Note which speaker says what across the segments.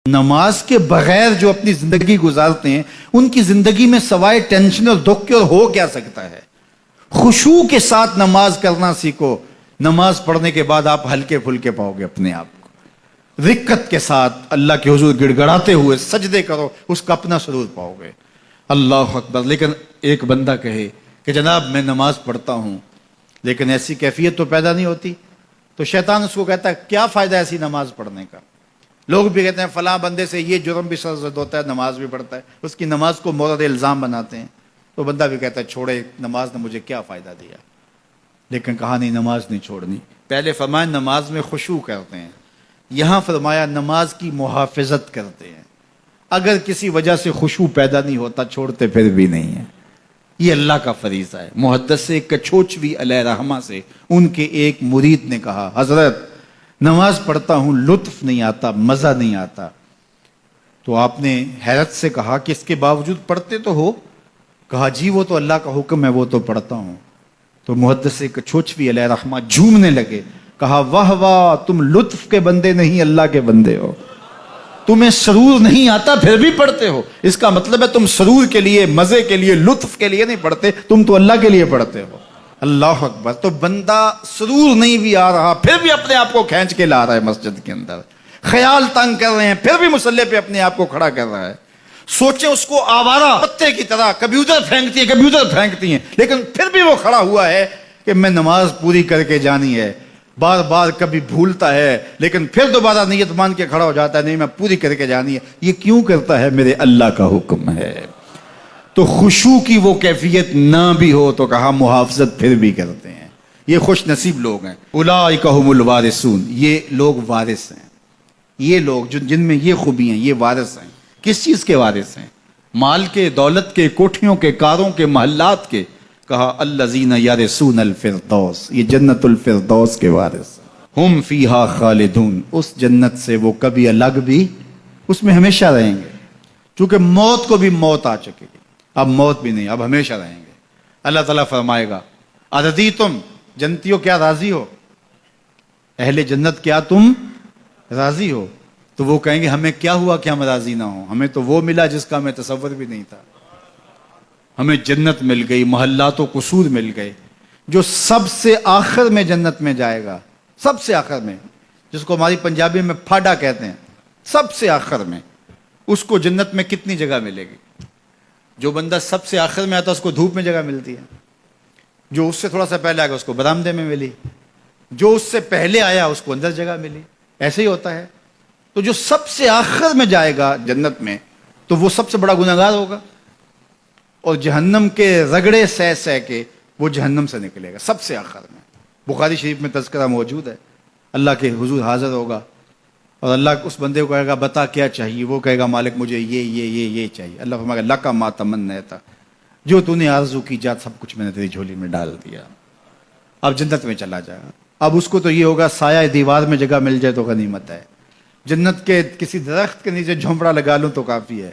Speaker 1: نماز کے بغیر جو اپنی زندگی گزارتے ہیں ان کی زندگی میں سوائے ٹینشن اور دکھ کے اور ہو کیا سکتا ہے؟ خشوع کے ساتھ نماز کرنا سیکھو. نماز پڑھنے کے بعد آپ ہلکے پھلکے پاؤ گے اپنے آپ کو. رقت کے ساتھ اللہ کے حضور گڑ گڑاتے ہوئے سجدے کرو, اس کا اپنا سرور پاؤ گے. اللہ اکبر. لیکن ایک بندہ کہے کہ جناب میں نماز پڑھتا ہوں لیکن ایسی کیفیت تو پیدا نہیں ہوتی, تو شیطان اس کو کہتا ہے کیا فائدہ ایسی نماز پڑھنے کا. لوگ بھی کہتے ہیں فلاں بندے سے یہ جرم بھی سرزد ہوتا ہے, نماز بھی پڑھتا ہے, اس کی نماز کو مورد الزام بناتے ہیں. تو بندہ بھی کہتا ہے چھوڑے, نماز نے مجھے کیا فائدہ دیا. لیکن کہا نہیں, نماز نہیں چھوڑنی. پہلے فرمایا نماز میں خشوع کرتے ہیں, یہاں فرمایا نماز کی محافظت کرتے ہیں. اگر کسی وجہ سے خشوع پیدا نہیں ہوتا چھوڑتے پھر بھی نہیں ہے. یہ اللہ کا فریضہ ہے. محدث کچھوچوی علیہ رحمہ سے ان کے ایک مرید نے کہا حضرت نماز پڑھتا ہوں لطف نہیں آتا, مزہ نہیں آتا. تو آپ نے حیرت سے کہا کہ اس کے باوجود پڑھتے تو ہو؟ کہا جی وہ تو اللہ کا حکم ہے, وہ تو پڑھتا ہوں. تو محدث کچھوچوی علیہ رحمہ جھومنے لگے, کہا واہ واہ, تم لطف کے بندے نہیں اللہ کے بندے ہو. تمہیں سرور نہیں آتا پھر بھی پڑھتے ہو, اس کا مطلب ہے تم سرور کے لیے, مزے کے لیے, لطف کے لیے نہیں پڑھتے, تم تو اللہ کے لیے پڑھتے ہو. اللہ اکبر. تو بندہ سرور نہیں بھی آ رہا پھر بھی اپنے آپ کو کھینچ کے لا رہا ہے مسجد کے اندر. خیال تنگ کر رہے ہیں پھر بھی مصلی پہ اپنے آپ کو کھڑا کر رہا ہے. سوچیں اس کو آوارہ پتے کی طرح کبھی ادھر پھینکتی ہیں, لیکن پھر بھی وہ کھڑا ہوا ہے کہ میں نماز پوری کر کے جانی ہے. بار بار کبھی بھولتا ہے لیکن پھر دوبارہ نیت مان کے کھڑا ہو جاتا ہے, نہیں میں پوری کر کے جانی ہے. یہ کیوں کرتا ہے؟ میرے اللہ کا حکم ہے. تو خشوع کی وہ کیفیت نہ بھی ہو تو کہا محافظت پھر بھی کرتے ہیں. یہ خوش نصیب لوگ ہیں. اولئک هم الوارثون, یہ لوگ وارث ہیں. یہ لوگ جن میں یہ خوبی ہیں یہ وارث ہیں. کس چیز کے وارث ہیں؟ مال کے, دولت کے, کوٹھیوں کے, کاروں کے, محلات کے. کہا الذین یرثون الفردوس, یہ جنت الفردوس کے وارث ہیں. ہم فیہا خالدون, اس جنت سے وہ کبھی الگ بھی اس میں ہمیشہ رہیں گے. چونکہ موت کو بھی موت آ چکے گی, اب موت بھی نہیں, اب ہمیشہ رہیں گے. اللہ تعالیٰ فرمائے گا ارضیتم, جنتیوں کیا راضی ہو؟ اہل جنت کیا تم راضی ہو؟ تو وہ کہیں گے ہمیں کیا ہوا کہ ہم راضی نہ ہوں, ہمیں تو وہ ملا جس کا ہمیں تصور بھی نہیں تھا. ہمیں جنت مل گئی, محلات و قصور مل گئے. جو سب سے آخر میں جنت میں جائے گا, سب سے آخر میں, جس کو ہماری پنجابی میں پھاڈا کہتے ہیں, سب سے آخر میں, اس کو جنت میں کتنی جگہ ملے گی؟ جو بندہ سب سے آخر میں آتا ہے اس کو دھوپ میں جگہ ملتی ہے, جو اس سے تھوڑا سا پہلے آگا اس کو برآمدے میں ملی, جو اس سے پہلے آیا اس کو اندر جگہ ملی. ایسے ہی ہوتا ہے. تو جو سب سے آخر میں جائے گا جنت میں تو وہ سب سے بڑا گنہگار ہوگا, اور جہنم کے رگڑے سہ سہ کے وہ جہنم سے نکلے گا سب سے آخر میں. بخاری شریف میں تذکرہ موجود ہے. اللہ کے حضور حاضر ہوگا اور اللہ اس بندے کو کہے گا بتا کیا چاہیے. وہ کہے گا مالک مجھے یہ چاہیے. اللہ فرمائے گا لکا ما تمنیت, جو تو نے آرزو کی جات سب کچھ میں نے تیری جھولی میں ڈال دیا, اب جنت میں چلا جائے. اب اس کو تو یہ ہوگا سایہ دیوار میں جگہ مل جائے تو غنیمت ہے, جنت کے کسی درخت کے نیچے جھونپڑا لگا لوں تو کافی ہے,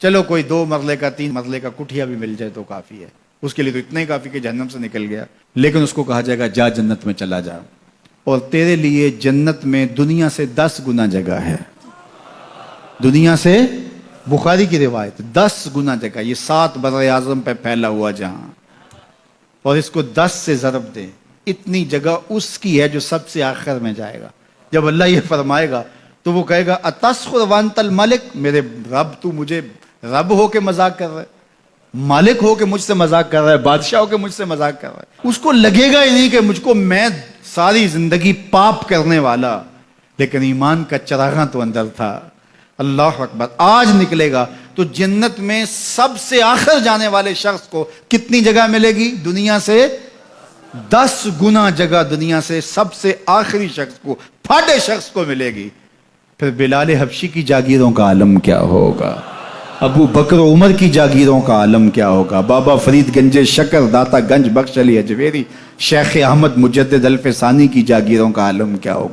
Speaker 1: چلو کوئی 2 مرلے کا 3 مرلے کا کٹھیا بھی مل جائے تو کافی ہے. اس کے لیے تو اتنا ہی کافی کہ جہنم سے نکل گیا. لیکن اس کو کہا جائے گا جا جنت میں چلا جا, اور تیرے لیے جنت میں دنیا سے 10 گنا جگہ ہے. دنیا سے, بخاری کی روایت, 10 گنا جگہ. یہ 7 بر اعظم پہ پھیلا ہوا جہاں, اور اس کو 10 سے ضرب دے, اتنی جگہ اس کی ہے جو سب سے آخر میں جائے گا. جب اللہ یہ فرمائے گا تو وہ کہے گا اتسخر وانت الملک, میرے رب تو مجھے رب ہو کے مذاق کر رہا ہے, مالک ہو کے مجھ سے مذاق کر رہا ہے, بادشاہ ہو کے مجھ سے مذاق کر رہا ہے. اس کو لگے گا ہی نہیں کہ مجھ کو, میں ساری زندگی پاپ کرنے والا لیکن ایمان کا چراغاں تو اندر تھا. اللہ اکبر. آج نکلے گا تو جنت میں سب سے آخر جانے والے شخص کو کتنی جگہ ملے گی؟ دنیا سے 10 گنا جگہ دنیا سے سب سے آخری شخص کو, پھاٹے شخص کو ملے گی. پھر بلال حبشی کی جاگیروں کا عالم کیا ہوگا؟ ابو بکر عمر کی جاگیروں کا عالم کیا ہوگا؟ بابا فرید گنج شکر, داتا گنج بخش علی اجویری, شیخ احمد مجدد الفسانی کی جاگیروں کا عالم کیا ہوگا؟